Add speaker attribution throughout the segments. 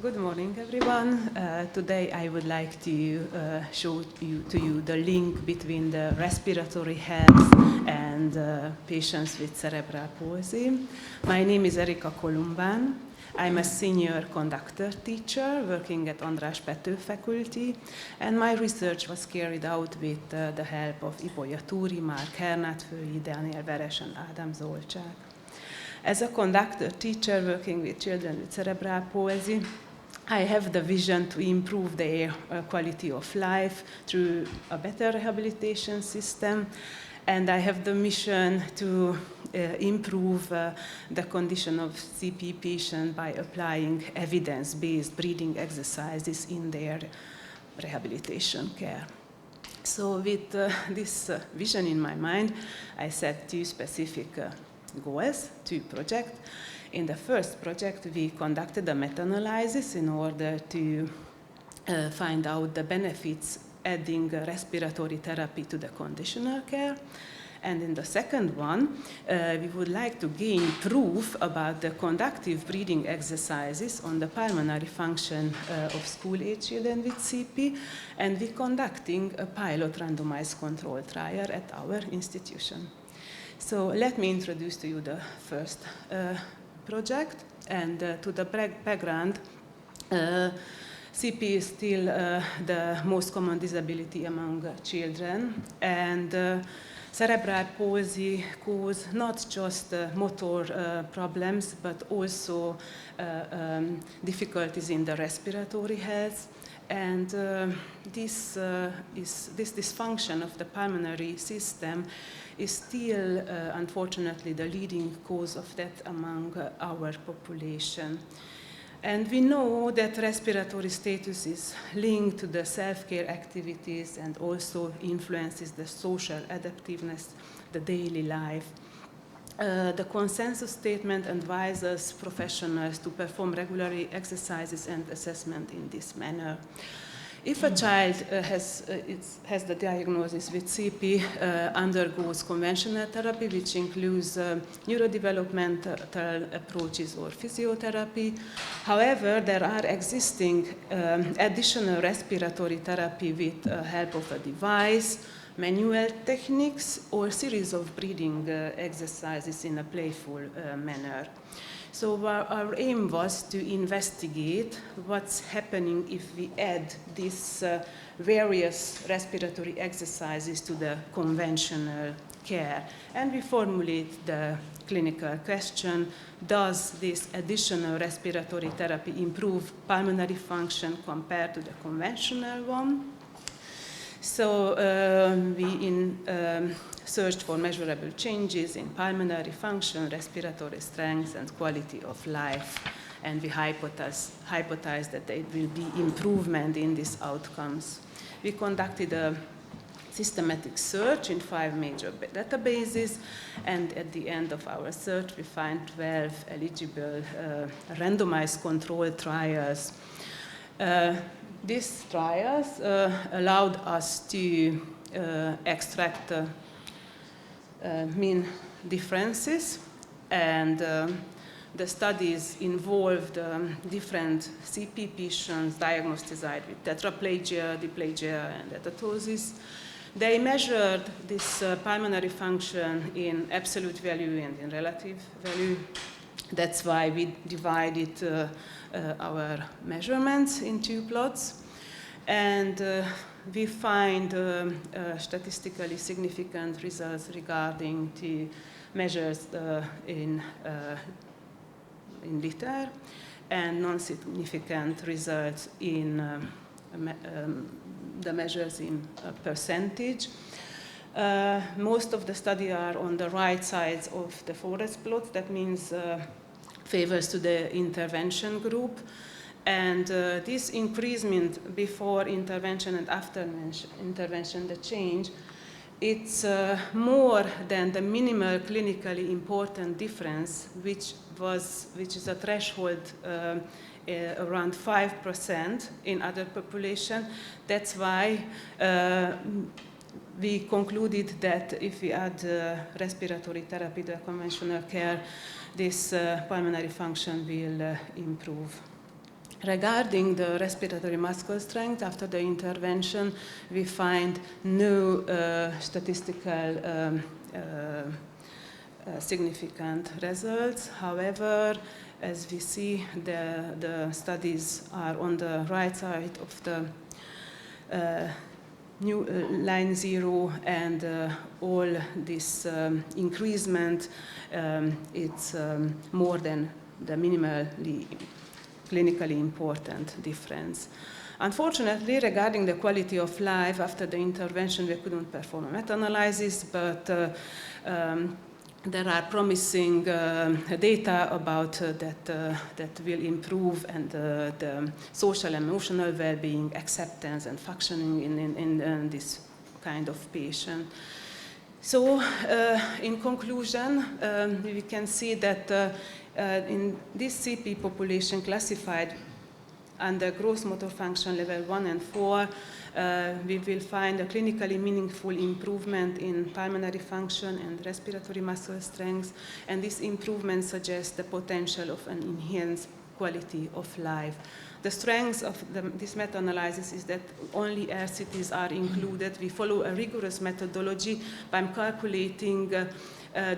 Speaker 1: Good morning, everyone. Today I would like to show you the link between the respiratory health and patients with cerebral palsy. My name is Erika Kolumbán. I'm a senior conductor-teacher working at András Pető faculty, and my research was carried out with the help of Ibolya Túri, Mark Hernátfői, Daniel Veres, and Ádám Zolcsák. As a conductor-teacher working with children with cerebral palsy, I have the vision to improve their quality of life through a better rehabilitation system, and I have the mission to improve the condition of CP patients by applying evidence-based breathing exercises in their rehabilitation care. So with this vision in my mind, I set two specific goals, two projects. In the first project, we conducted a meta-analysis in order to find out the benefits adding respiratory therapy to the conditional care. And in the second one, we would like to gain proof about the conductive breathing exercises on the pulmonary function of school-age children with CP, and we're conducting a pilot randomized control trial at our institution. So let me introduce to you the first project, and to the background. CP is still the most common disability among children, and cerebral palsy causes not just motor problems, but also difficulties in the respiratory health. And this dysfunction of the pulmonary system is still, unfortunately, the leading cause of death among our population. And we know that respiratory status is linked to the self-care activities and also influences the social adaptiveness, the daily life. The consensus statement advises professionals to perform regular exercises and assessment in this manner. If a child has the diagnosis with CP, undergoes conventional therapy, which includes neurodevelopmental approaches or physiotherapy. However, there are existing additional respiratory therapy with help of a device, manual techniques, or series of breathing exercises in a playful manner. So our aim was to investigate what's happening if we add these various respiratory exercises to the conventional care. And we formulate the clinical question, does this additional respiratory therapy improve pulmonary function compared to the conventional one? So we searched for measurable changes in pulmonary function, respiratory strength, and quality of life. And we hypothesized that there will be improvement in these outcomes. We conducted a systematic search in 5 major databases, and at the end of our search, we find 12 eligible randomized controlled trials. These trials allowed us to extract mean differences, and the studies involved different CP patients diagnosed with tetraplegia, diplegia, and atatosis. They measured this pulmonary function in absolute value and in relative value. That's why we divided our measurements in 2 plots, and we find statistically significant results regarding the measures in liter, and non-significant results in the measures in percentage. Most of the study are on the right sides of the forest plots. That means favors to the intervention group. And this increasement before intervention and after intervention, the change, it's more than the minimal clinically important difference, which is a threshold around 5% in other population. That's why we concluded that if we add respiratory therapy to conventional care, this pulmonary function will improve. Regarding the respiratory muscle strength, after the intervention, we find no statistical significant results. However, as we see, the studies are on the right side of the new line 0, and all this increasement, it's more than the minimally clinically important difference. Unfortunately, regarding the quality of life after the intervention, we couldn't perform a meta-analysis, but there are promising data about that will improve, and the social and emotional well-being, acceptance and functioning in this kind of patient. So, in conclusion, we can see that in this CP population classified under gross motor function level 1 and 4, we will find a clinically meaningful improvement in pulmonary function and respiratory muscle strength, and this improvement suggests the potential of an enhanced quality of life. The strength of this meta-analysis is that only RCTs are included. We follow a rigorous methodology by calculating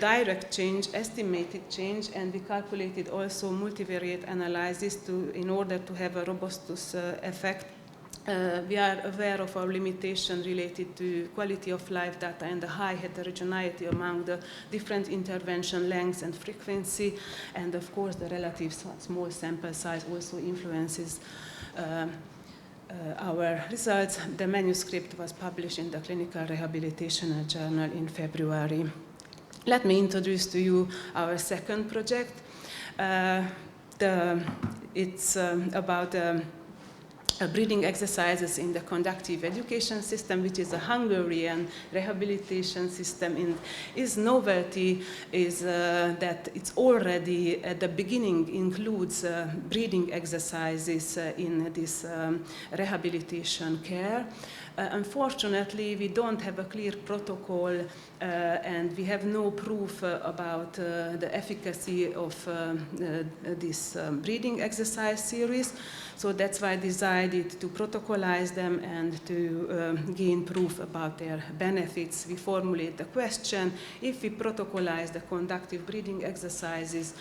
Speaker 1: direct change, estimated change, and we calculated also multivariate analysis in order to have a robust effect. We are aware of our limitation related to quality of life data and the high heterogeneity among the different intervention lengths and frequency, and of course the relative small sample size also influences our results. The manuscript was published in the Clinical Rehabilitation Journal in February. Let me introduce to you our second project. It's about breathing exercises in the conductive education system, which is a Hungarian rehabilitation system. And its novelty is that it's already at the beginning includes breathing exercises in this rehabilitation care. Unfortunately, we don't have a clear protocol and we have no proof about the efficacy of this breathing exercise series. So that's why I decided to protocolize them and to gain proof about their benefits. We formulate the question: if we protocolize the conductive breathing exercises,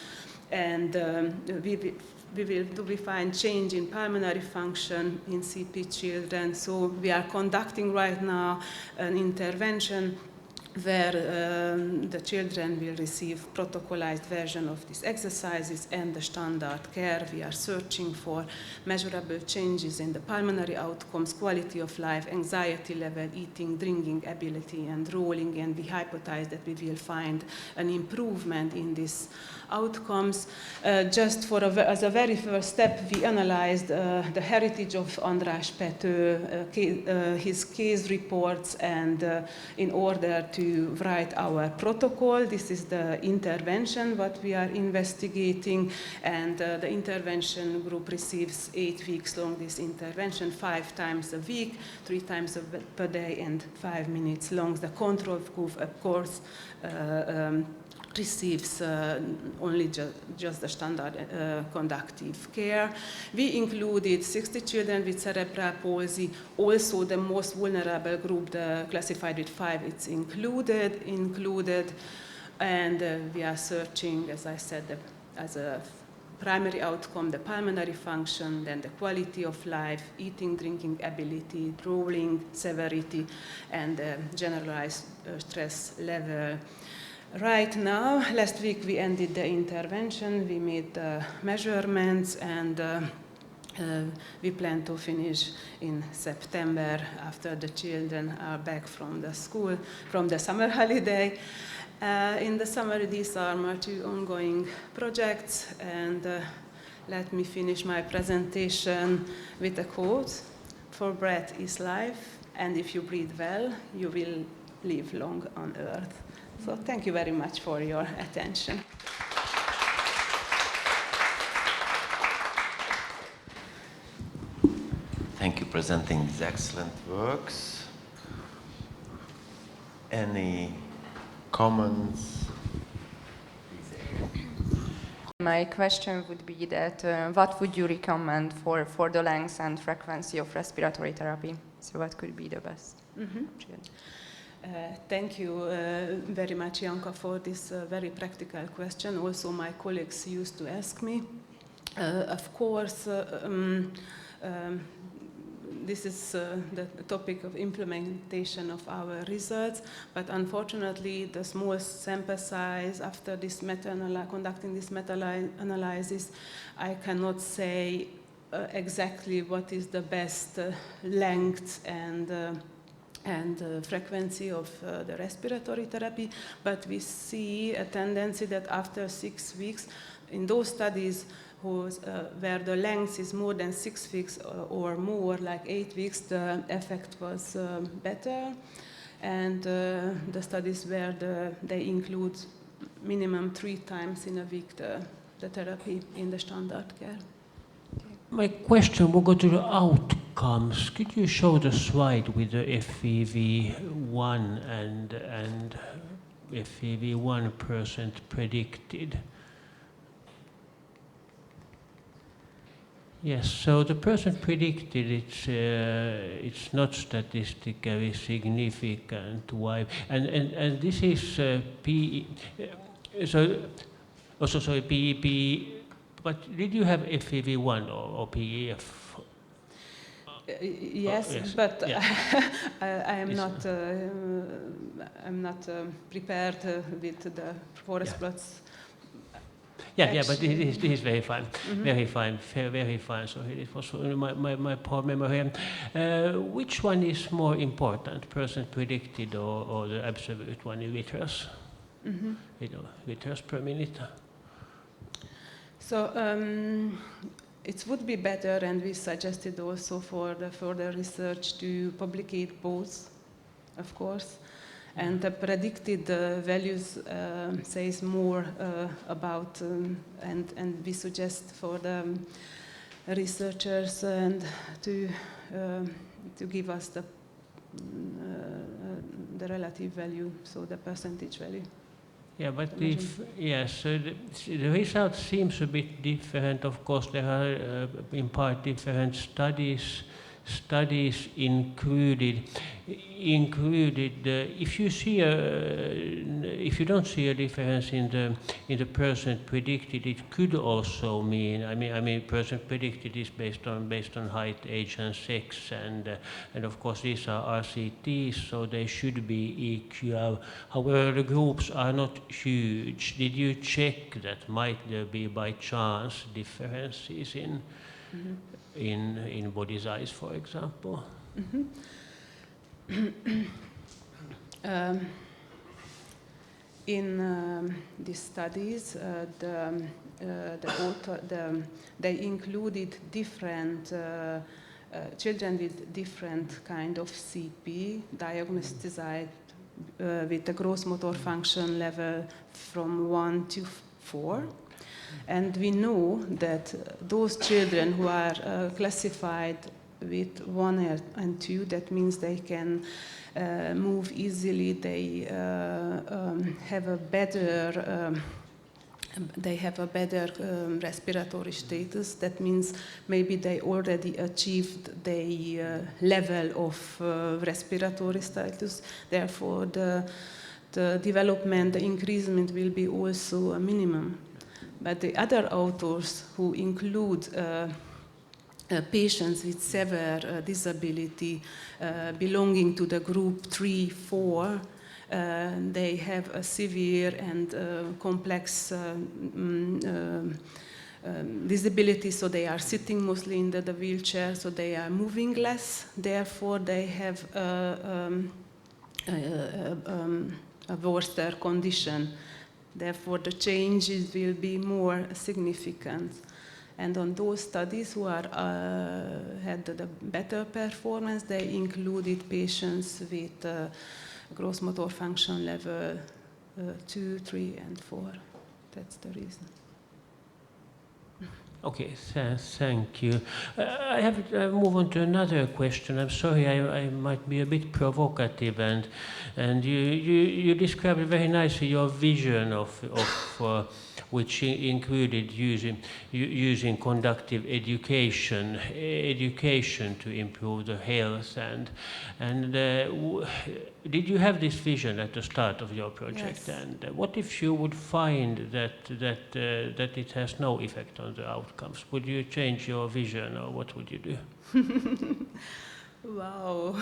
Speaker 1: and do we find change in pulmonary function in CP children? So we are conducting right now an intervention where the children will receive protocolized version of these exercises and the standard care. We are searching for measurable changes in the pulmonary outcomes, quality of life, anxiety level, eating, drinking ability, and rolling, and we hypothesize that we will find an improvement in these outcomes. Just as a very first step, we analyzed the heritage of András Pető, his case reports, and in order to write our protocol. This is the intervention what we are investigating, and the intervention group receives 8 weeks long this intervention, 5 times a week, 3 times per day, and 5 minutes long. The control group, of course, receives only just the standard conductive care. We included 60 children with cerebral palsy. Also, the most vulnerable group, the classified with 5, it's included, and we are searching, as I said, as a primary outcome, the pulmonary function, then the quality of life, eating, drinking ability, drooling, severity, and generalized stress level. Right now, last week we ended the intervention, we made the measurements, and we plan to finish in September after the children are back from the school, from the summer holiday. In the summer, these are my 2 ongoing projects, and let me finish my presentation with a quote: "For breath is life, and if you breathe well, you will live long on earth." So thank you very much for your attention.
Speaker 2: Thank you for presenting these excellent works. Any comments?
Speaker 3: My question would be that what would you recommend for the length and frequency of respiratory therapy? So what could be the best option?
Speaker 1: Thank you very much, Janka, for this very practical question. Also, my colleagues used to ask me. Of course, this is the topic of implementation of our results, but unfortunately the small sample size after this conducting this meta-analysis, I cannot say exactly what is the best length and frequency of the respiratory therapy, but we see a tendency that after 6 weeks, in those studies where the length is more than 6 weeks or more, like 8 weeks, the effect was better. And the studies where they include minimum 3 times in a week the therapy in the standard care.
Speaker 4: My question will go to the outcomes. Could you show the slide with the FEV1 and FEV1 % predicted? Yes, so the % predicted, it's not statistically significant. Why? And this is PE. PEP. But did you have FEV1 or PEF?
Speaker 1: Yes, yes, but yeah. I'm not prepared with the forest plots.
Speaker 4: Yeah, but this is very fine, very fine. So it was my poor memory. Which one is more important, % predicted or the absolute one in liters? Liters per minute.
Speaker 1: So it would be better, and we suggested also for the further research to publicate both, of course. And the predicted values says more about, and we suggest for the researchers and to give us the relative value, so the percentage value.
Speaker 4: Yeah, but so the result seems a bit different. Of course, there are in part different studies included. If you don't see a difference in the % predicted, it could also mean. I mean, % predicted is based on height, age, and sex, and of course these are RCTs, so they should be equal. However, the groups are not huge. Did you check that? Might there be by chance differences in body size, for example?
Speaker 1: In these studies, they included different children with different kind of CP, diagnosed with a gross motor function level from 1 to 4. And we know that those children who are classified with 1 and 2, that means they can move easily, they have a better respiratory status. That means maybe they already achieved the level of respiratory status. Therefore, the development, the increasement will be also a minimum. But the other authors who include patients with severe disability belonging to the group 3-4, they have a severe and complex disability, so they are sitting mostly in the wheelchair, so they are moving less. Therefore, they have a worse condition. Therefore, the changes will be more significant. And on those studies who had the better performance, they included patients with gross motor function level 2, 3, and 4. That's the reason.
Speaker 4: Okay, thank you. I have to move on to another question. I'm sorry, I might be a bit provocative, and you described very nicely your vision of which included using conductive education to improve the health, and did you have this vision at the start of your project?
Speaker 1: Yes.
Speaker 4: And what if you would find that it has no effect on the outcomes? Would you change your vision, or what would you do?
Speaker 1: Wow.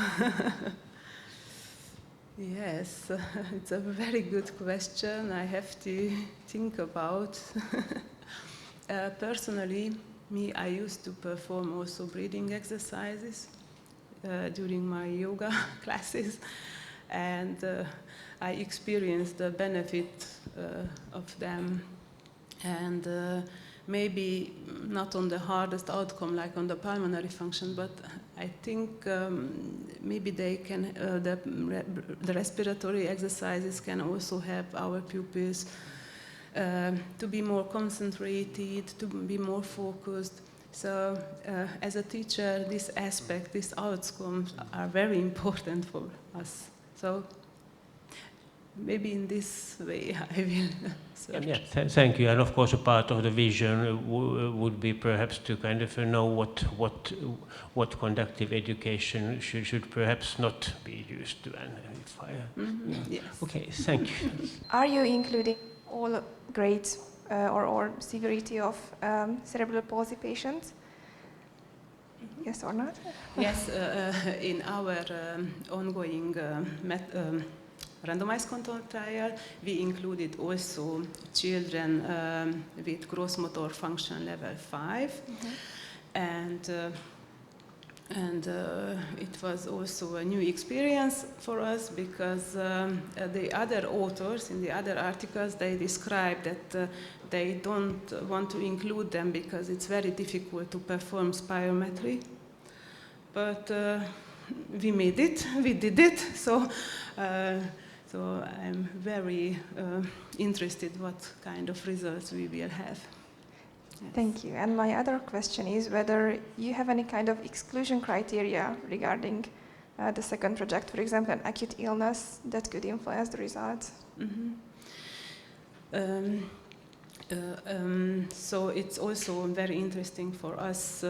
Speaker 1: Yes, it's a very good question. I have to think about. Personally, I used to perform also breathing exercises during my yoga classes, and I experienced the benefit of them, and maybe not on the hardest outcome like on the pulmonary function, but I think maybe they can the respiratory exercises can also help our pupils to be more concentrated, to be more focused. So as a teacher, this aspect, these outcomes are very important for us. So maybe in this way I will search.
Speaker 4: Yeah, thank you. And of course, a part of the vision would be perhaps to kind of know what conductive education should perhaps not be used to amplify.
Speaker 1: Mm-hmm.
Speaker 4: Yeah.
Speaker 1: Yes.
Speaker 4: Okay, thank you.
Speaker 5: Are you including all grades or severity of cerebral palsy patients? Yes or not?
Speaker 1: Yes, in our ongoing randomized control trial, we included also children with gross motor function level 5, and it was also a new experience for us because the other authors in the other articles, they described that they don't want to include them because it's very difficult to perform spirometry. But we made it, we did it, so I'm very interested what kind of results we will have. Yes.
Speaker 5: Thank you. And my other question is whether you have any kind of exclusion criteria regarding the second project, for example, an acute illness that could influence the results.
Speaker 1: Mm-hmm. So it's also very interesting for us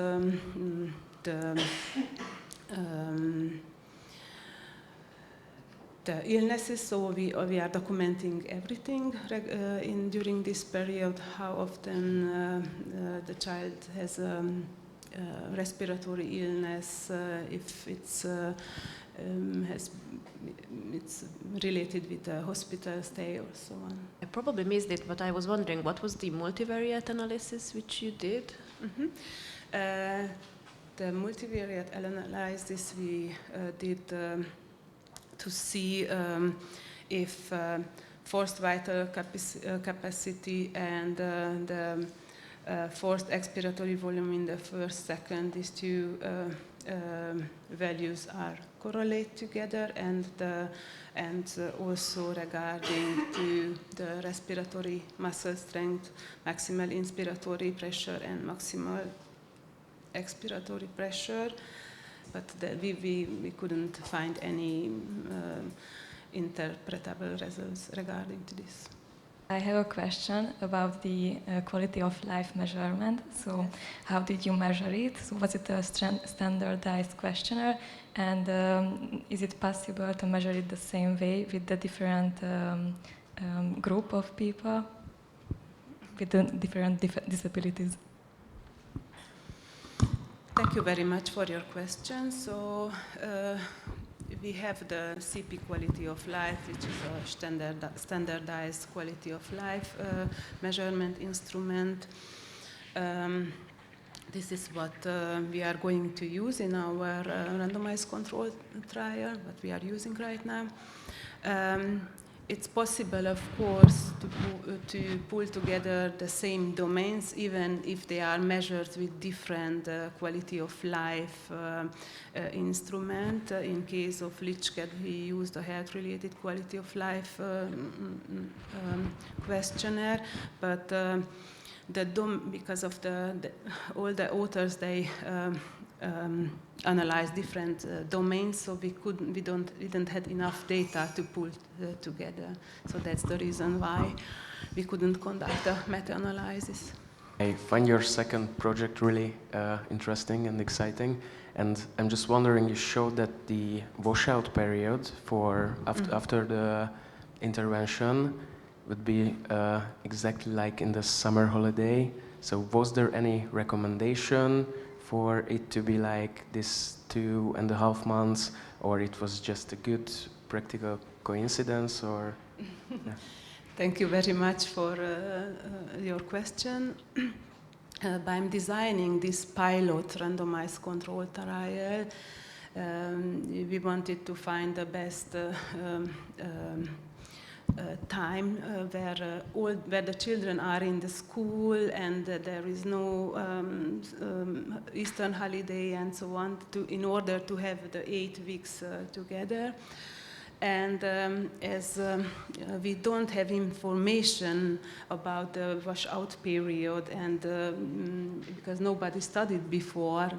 Speaker 1: the illnesses, so we are documenting everything during this period, how often the child has respiratory illness, if it's related with a hospital stay or so on.
Speaker 6: I probably missed it, but I was wondering, what was the multivariate analysis which you did?
Speaker 1: Mm-hmm. The multivariate analysis we did to see if forced vital capacity and the forced expiratory volume in the first second, these two values are correlate together, and also regarding to the respiratory muscle strength, maximal inspiratory pressure and maximal expiratory pressure. But we couldn't find any interpretable results regarding to this.
Speaker 7: I have a question about the quality of life measurement. So how did you measure it? So was it a standardized questionnaire? And is it possible to measure it the same way with the different group of people with the different disabilities?
Speaker 1: Thank you very much for your question. So we have the CP quality of life, which is a standardized quality of life measurement instrument. This is what we are going to use in our randomized control trial, what we are using right now. It's possible, of course, to pull together the same domains, even if they are measured with different quality of life instrument. In case of Lichked, we used a health-related quality of life questionnaire, but because of all the authors, they analyze different domains, so we didn't have enough data to pull together. So that's the reason why we couldn't conduct a meta-analysis.
Speaker 8: I find your second project really interesting and exciting, and I'm just wondering, you showed that the washout period for after the intervention would be exactly like in the summer holiday. So was there any recommendation for it to be like this 2.5 months, or it was just a good practical coincidence, or? Yeah.
Speaker 1: Thank you very much for your question. By designing this pilot randomized control trial, we wanted to find the best time where the children are in the school and there is no Easter holiday and so on, in order to have the 8 weeks together. And as we don't have information about the washout period, and because nobody studied before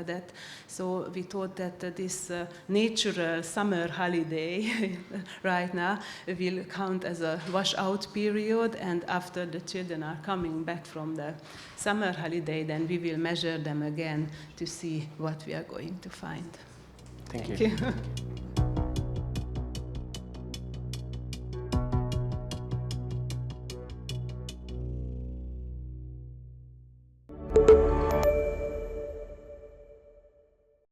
Speaker 1: that, so we thought that this natural summer holiday right now will count as a washout period, and after the children are coming back from the summer holiday, then we will measure them again to see what we are going to find.
Speaker 8: Thank you.
Speaker 1: Thank you.